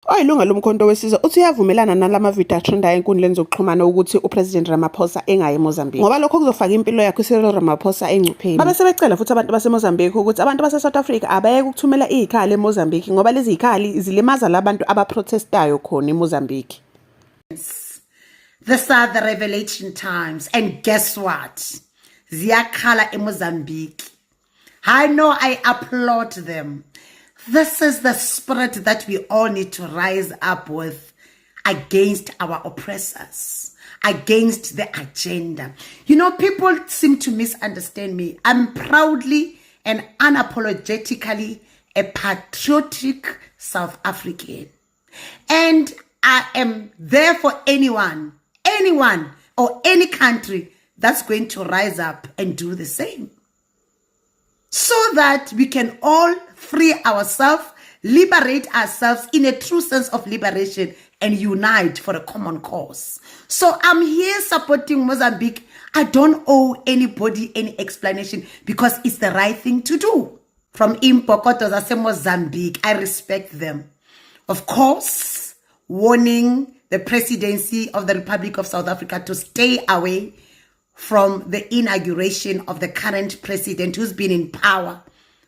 Oyilunga lomkhonto wesizwe uthi uyavumelana nalama video atrenda enkundleni zokuxhumana ukuthi uPresident Ramaphosa engayi eMozambique ngoba lokho kuzofaka impilo yakhe uCyril Ramaphosa engcupheni. Babe sebecela futhi abantu baseMozambique ukuthi abantu base-South Africa abayeke ukuthumela izikhali eMozambique ngoba lezi zikhali zilimaza labantu abaprotestayo khona eMozambique. These are the revelation times, and guess what? Ziyakhala eMozambique. I know, I applaud them. This is the spirit that we all need to rise up with against our oppressors, against the agenda. You know, people seem to misunderstand me. I'm proudly and unapologetically a patriotic South African. And I am there for anyone or any country that's going to rise up and do the same, so that we can all free ourselves, liberate ourselves in a true sense of liberation, and unite for a common cause. So I'm here supporting Mozambique. I don't owe anybody any explanation because it's the right thing to do. From Impokoto, I say Mozambique, I respect them. Of course, warning the presidency of the Republic of South Africa to stay away from the inauguration of the current president who's been in power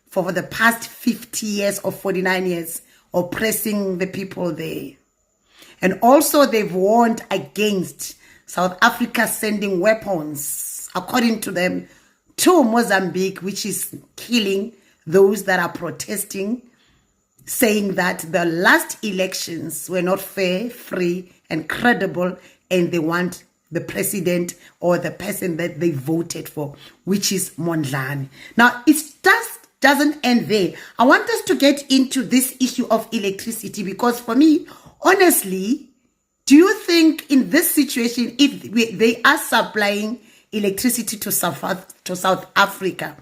for the past 50 years or 49 years, oppressing the people there. And also they've warned against South Africa sending weapons, according to them, to Mozambique, which is killing those that are protesting, saying that the last elections were not fair, free, and credible, and they want the president or the person that they voted for, which is Mondlane. Now, it doesn't end there. I want us to get into this issue of electricity because for me, honestly, do you think in this situation, if they are supplying electricity to South Africa,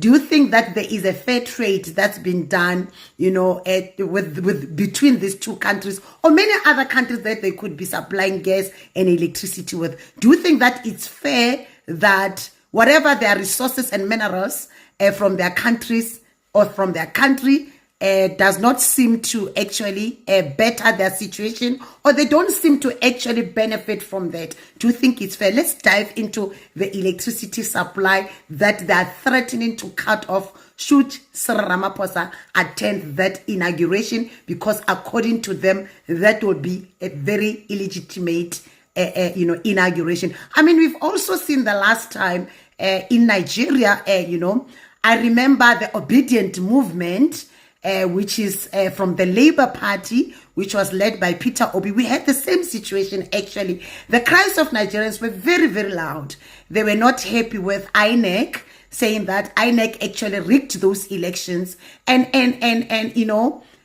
do you think that there is a fair trade that's been done, you know, with between these two countries or many other countries that they could be supplying gas and electricity with? Do you think that it's fair that whatever their resources and minerals from their countries or from their country does not seem to actually better their situation, or they don't seem to actually benefit from that? Do you think it's fair? Let's dive into the electricity supply that they are threatening to cut off should Cyril Ramaphosa attend that inauguration, because according to them, that will be a very illegitimate inauguration. I mean, we've also seen the last time in Nigeria, I remember the Obedient Movement, which is from the Labour Party, which was led by Peter Obi. We had the same situation, actually. The cries of Nigerians were very, very loud. They were not happy with INEC, saying that INEC actually rigged those elections. And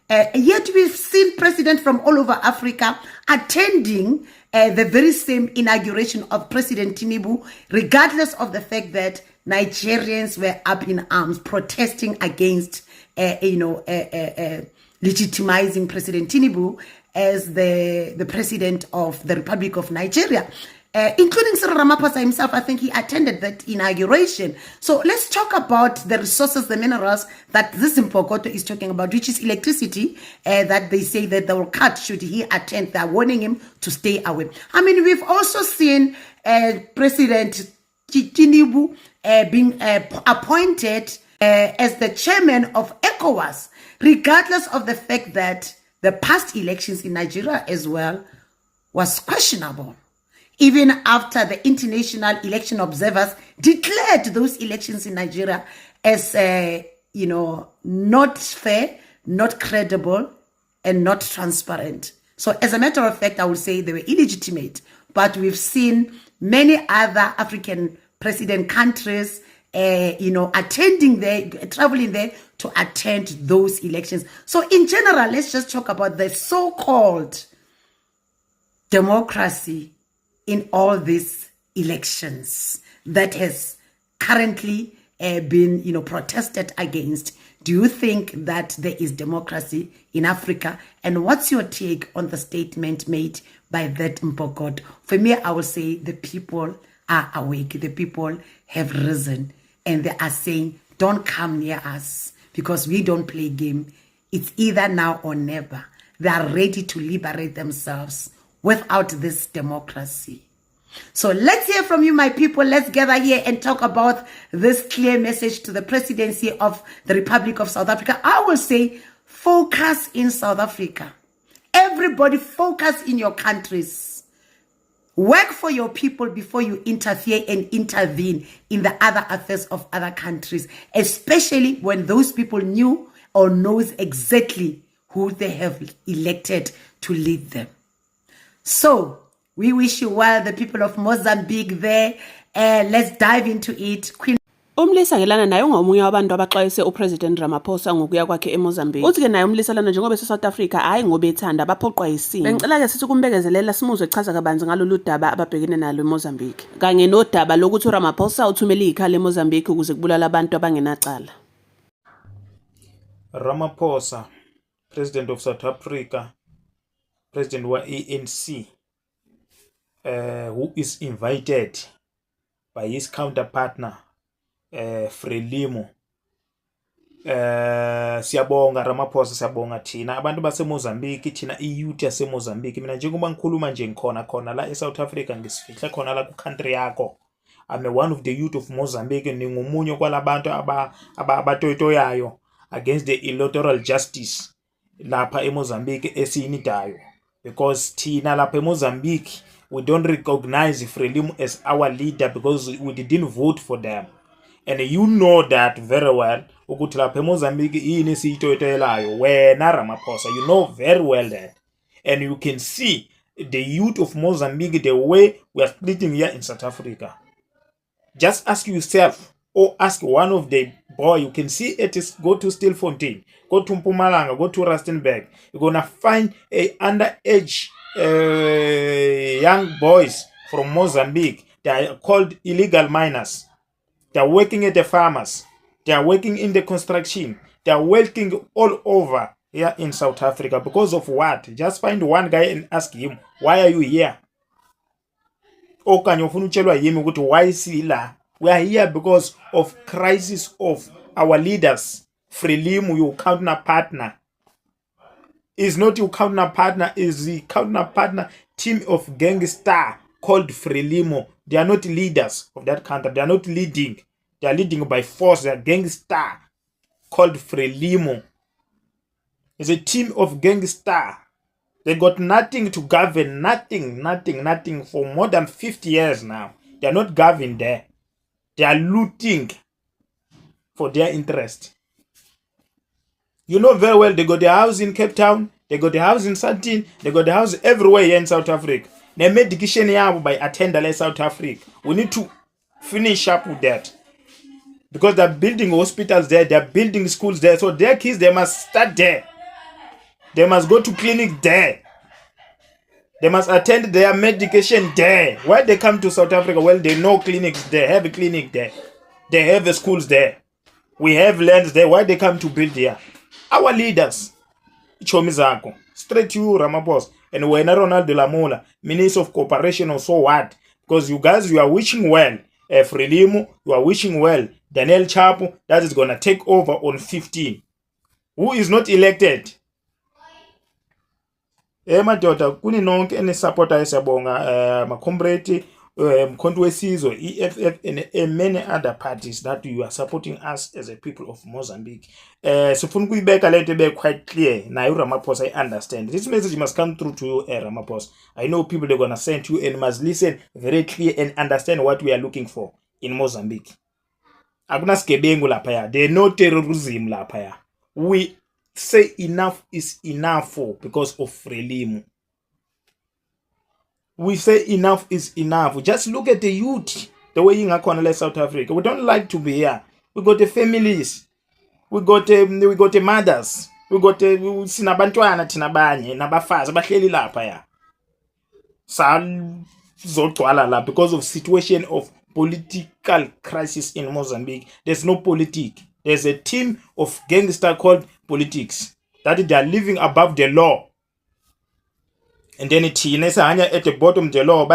yet we've seen presidents from all over Africa attending the very same inauguration of President Tinubu, regardless of the fact that Nigerians were up in arms protesting against legitimizing President Tinubu as the president of the Republic of Nigeria, including Cyril Ramaphosa himself. I think he attended that inauguration. So let's talk about the resources, the minerals that this Mpokoto is talking about, which is electricity, that they say that they will cut should he attend. They're warning him to stay away. I mean, we've also seen President Tinubu being appointed as the chairman of ECOWAS, regardless of the fact that the past elections in Nigeria as well was questionable, even after the international election observers declared those elections in Nigeria as not fair, not credible, and not transparent. So as a matter of fact, I would say they were illegitimate. But we've seen many other African president countries attending there, traveling there to attend those elections. So in general, let's just talk about the so-called democracy in all these elections that has currently been, protested against. Do you think that there is democracy in Africa? And what's your take on the statement made by that Mpokoto? For me, I would say the people are awake. The people have risen. And they are saying, don't come near us because we don't play game. It's either now or never. they are ready to liberate themselves without this democracy. So let's hear from you, my people. Let's gather here and talk about this clear message to the presidency of the Republic of South Africa. I will say, focus in South Africa. Everybody focus in your countries. Work for your people before you interfere and intervene in the other affairs of other countries, especially when those people knew or knows exactly who they have elected to lead them. So, we wish you well, the people of Mozambique there. Let's dive into it. Queen Umlisa ngelana naye ungomunye wabantu abaxwayise uPresident Ramaphosa ngokuya kwakhe eMozambique. Uthi ke naye umlisa lana njengoba eseSouth Africa hayi ngoba ethanda abaphoqwa yisimo. Bengicela ke sithi kumbekezelela simuzwe echaza kabanzi ngalolu daba ababhekene nalo eMozambique. Kanye nodaba lokuthi uRamaphosa uthumele ikhali eMozambique ukuze kubulala abantu abangenacala. Ramaphosa, President of South Africa, President wa ANC, who is invited by his counterpartner, Frelimo. Siyabonga Ramaphosa, siyabonga thina abantu baseMozambique, thina iyouth yaseMozambique. Mina njengoba ngikhuluma nje khona la eSouth Africa ngisifihla khona la ku-country yakho. I'm one of the youth of Mozambique, ningomunye kwalabantu abatoyitoyayo against the electoral justice lapha eMozambique esiyinidayo, because thina lapha eMozambique we don't recognize Frelimo as our leader because we didn't vote for them. And you know that very well ukuthi lapha eMozambique yini esiyitoyitoyelayo wena Ramaphosa, you know very well that. And you can see the youth of Mozambique the way we are splitting here in South Africa. Just ask yourself, or ask one of the boy, you can see it is, go to Stilfontein, go to Mpumalanga, go to Rustenburg. You're gonna find a underage young boys from Mozambique. They are called illegal miners. They are working at the farmers. They are working in the construction. They are working all over here in South Africa. Because of what? Just find one guy and ask him, why are you here? Why is he la? We are here because of crisis of our leaders. Frelimo, your counterpartner, is not your counterpartner, is the counterpartner team of gangster called Frelimo. They are not leaders of that country. They are not leading. They are leading by force. They are gangster called Frelimo. It's a team of gangster. They got nothing to govern, nothing for more than 50 years now. They are not governing there. They are looting for their interest. You know very well they got the house in Cape Town, they got the house in Sandton, they got the house everywhere here in South Africa. They made education by attender South Africa. We need to finish up with that. Because they're building hospitals there, they're building schools there. So their kids, they must start there. They must go to clinic there. They must attend their medication there. Why they come to South Africa? Well, they know clinics there, have a clinic there. They have the schools there. We have lands there. Why they come to build here? Our leaders. Chomizako. Straight to you, Ramaphosa. And when Ronald Lamola, Minister of Cooperation or so what? Because you guys, you are wishing well. Frelimo, you are wishing well. Daniel Chapo, that is going to take over on 15. Who is not elected? Madoda kuni nonke ene supporter esiyabonga macomrade mkhonto wesizwe EFF and many other parties that you are supporting us as a people of Mozambique. Sifuna kuyibeka lento be quite clear na Ramaphosa. I understand this message must come through to you, Ramaphosa. I know people are gonna send to you and must listen very clear and understand what we are looking for in Mozambique. Akuna skebengu lapha ya, there no terrorism lapha ya. We say enough is enough because of Frelimo. We say enough is enough. Just look at the youth, the way in South Africa. We don't like to be here. We got the families. We got the mothers. We got the sinabantwana tinabanye nabafazi bahleli lapha ya. Zogcwala la because of situation of political crisis in Mozambique. There's no politics. There's a team of gangsters called politics that they are living above the law. And then it is at the bottom of the law.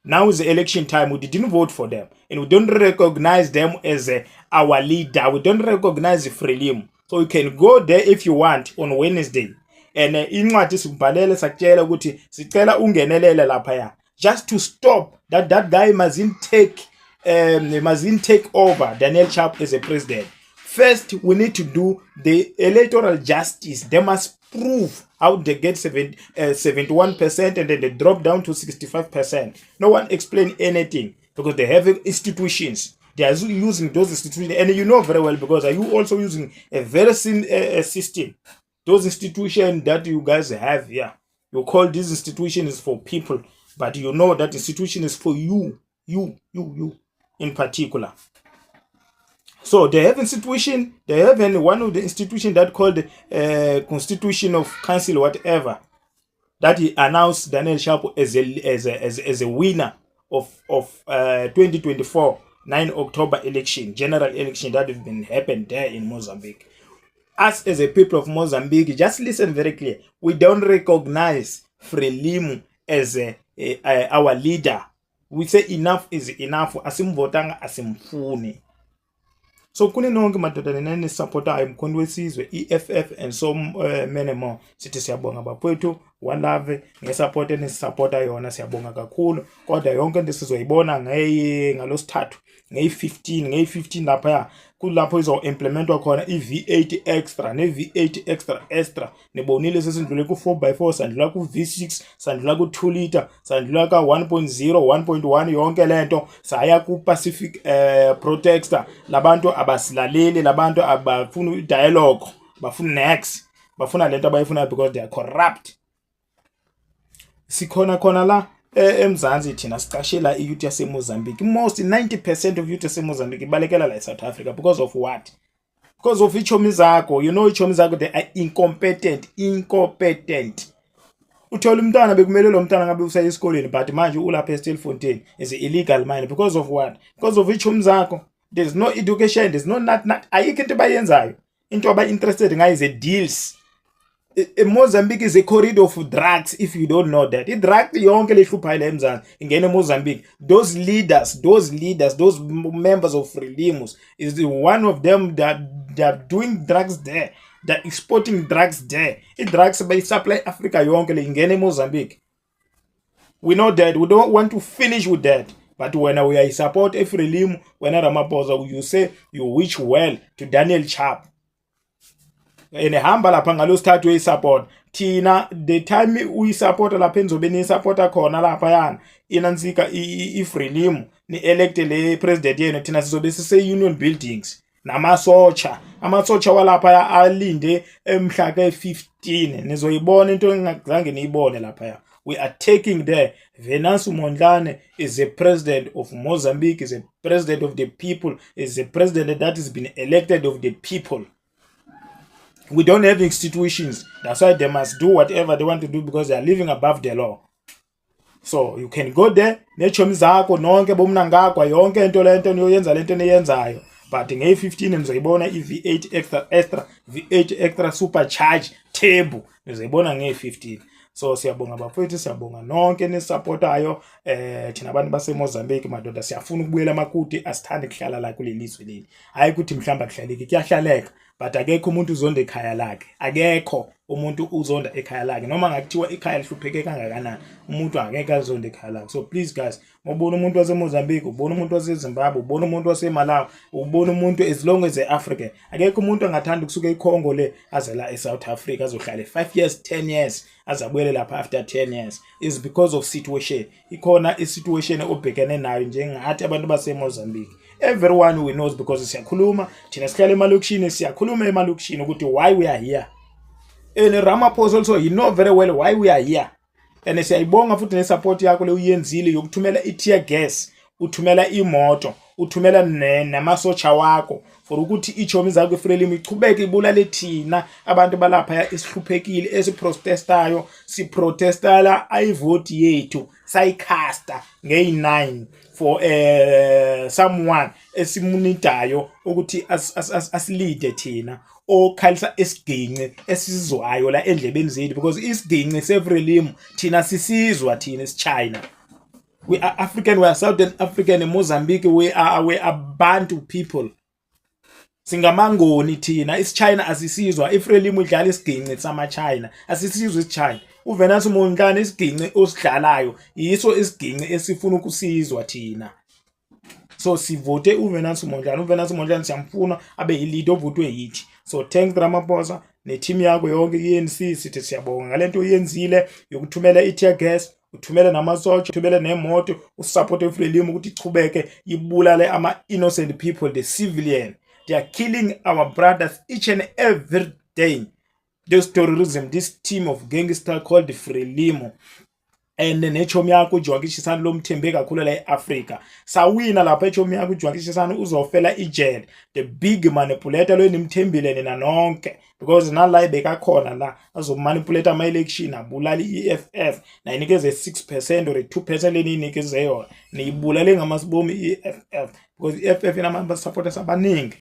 Now is the election time. We didn't vote for them. And we don't recognize them as our leader. We don't recognize Frelimo. So you can go there if you want on Wednesday. And incwadi sikubhalele sakutshela ukuthi sicela ungenelele laphaya just to stop that guy mustn't take over Daniel Chapo as a president. First, we need to do the electoral justice. They must prove how they get 71% and then they drop down to 65%. No one explain anything because they have institutions. They are using those institutions, and you know very well because are you also using a very system? Those institutions that you guys have here, you call these institutions for people, but you know that institution is for you in particular. So they have institution, they have one of the institution that called Constitution of Council, whatever, that he announced Daniel Chapo as a winner of 2024 9 October election, general election that have been happened there in Mozambique. Us as a people of Mozambique, just listen very clear. We don't recognize Frelimo as our leader. We say enough is enough. Asimvotanga asimfuni. So kuni nonke madoda nene supporter mkhondo wesizwe EFF and so many more. Sithi siyabonga bafowethu One Love ngesupport enisupporta yona siyabonga kakhulu. Kodwa yonke into sizoyibona ngalosithathu ngeyi15 lapha kulapho izo implementwa khona iV8 extra neV8 extra nibonile sesindlule ku4x4 sandlula kuV6 sandlula ku2 liter sandlula ka 1.0 1.1 yonke lento saya ku Pacific Protector. Labantu abasilaleli, labantu abafuna dialogue, bafuna next, bafuna lento abayifuna because they are corrupt. Sikhona la eMzansi thina sicashela iyouth yase Mozambique. Most 90% of youth yase Mozambique ibalekela la South Africa because of what? Because of ichomi zakho. You know ichomi zakho they are incompetent. Uthola umntana bekumele lo mntana ngabe usaya esikoleni but manje ulapha eStilfontein is illegal mine because of what? Because of ichomi zakho. There's no education, there's no not ayikho into bayenzayo. Into aba interested ngayo is deals. Mozambique is a corridor of drugs. If you don't know that, drugs yonke lehlupha la eMzansi ingene Mozambique. Those leaders, those members of Frelimo is one of them that are doing drugs there. They're exporting drugs there. Drugs by supply Africa yonke le ingene Mozambique. We know that. We don't want to finish with that. But when we support Frelimo, when Ramaphosa, you say you wish well to Daniel Chapo. Enehamba lapha ngalosithathu uyisupport thina the time uyisupport lapha enzobe ni supporta khona lapha yana inansika iFrelimo ni elect le president yenu thina sizobe sise union buildings namasocha amasocha walapha alinde emhla ke15 nizoyibona into engazange niyibone lapha. We are taking there. Venancio Mondlane is the president of Mozambique, is the president of the people, is the president that has been elected of the people. We don't have institutions. That's why they must do whatever they want to do because they are living above the law. So you can go there, nechomi zakho nonke bomna ngakho yonke into lento niyoyenza lento niyenzayo. But nge15 nizoyibona iV8 extra V8 extra supercharge turbo nizoyibona nge15. So siyabonga bafowethu, siyabonga nonke nisupportayo thina abantu base Mozambique madoda siyafuna ukubuyela amakuti asithanda ukuhlala la kuleli lizwe leli. Hayi ukuthi mhlamba kuhlaleke kuyahlaleka but akekho umuntu uzonda ekhaya lakhe. Akekho umuntu uzonda ekhaya lakhe noma ngakuthiwa ikhaya lihlupheke kangakanani umuntu angeke azonda ekhaya lakhe. So please guys, ubona umuntu wase Mozambique, ubona umuntu wase Zimbabwe, ubona umuntu wase Malawi, ubona umuntu as long as African, akekho umuntu angathanda ukusuka eCongo le aze la eSouth Africa azohlala 5 years 10 years azabuyele lapha after 10 years. Is because of situation. Ikhona isituation obhekene nayo njengathi abantu base Mozambique. Everyone we knows because siyakhuluma thina sihlala emalokishini, siyakhuluma emalokishini ukuthi why we are here. And Ramaphosa also, you know very well why we are here. And siyayibonga futhi nesupport yakho le uyenzile yokuthumela i-tear gas, uthumela imoto, uthumela namasocha wakho for ukuthi ichomi zakho eFrelimo ichubeke ibulale thina abantu balapha esihluphekile esiprotestayo, siprotestala ivote yethu sayicasta ngey9 for someone esimunidayo ukuthi asilide thina okhalisa esigince esizwayo la endlebeni zethu because isigince seFrelimo thina sisizwa thina esiChina. We are African, we are Southern African, in Mozambique, we are Bantu people. singamangoni thina isichina asisizwa iFrelimo idlala isiginci sama-China asisizwe isichina uVenus Mondlane isiginci osidlalayo yiso isiginci esifuna ukusizwa thina so sivote uVenus Mondlane siyamfuna abe yilidi ovotwe yithi so thank Ramaphosa neteam yakho yonke iNC sithi siyabonga ngalento oyenzile yokuthumela i-tear gas uthumele namasotsha uthumele nemoto usupport iFrelimo ukuthi ichubeke ibulale ama-innocent people the civilian. They are killing our brothers each and every day. This terrorism, this team of gangsters called the Frelimo. And nechomi yakho uJwangishisana lomthembe kakhulu la eAfrica. Sawina lapha echomi yakho uJwangishisana uzofela ijele. The big manipulator lo nimthembile nina nonke because nala bekakhona la azomanipulate ama-election abulali i-EFF na inikeze 6% or 2% leninikeze yona niyibulale ngamasibomi i-EFF because i-EFF inama supporters abaningi.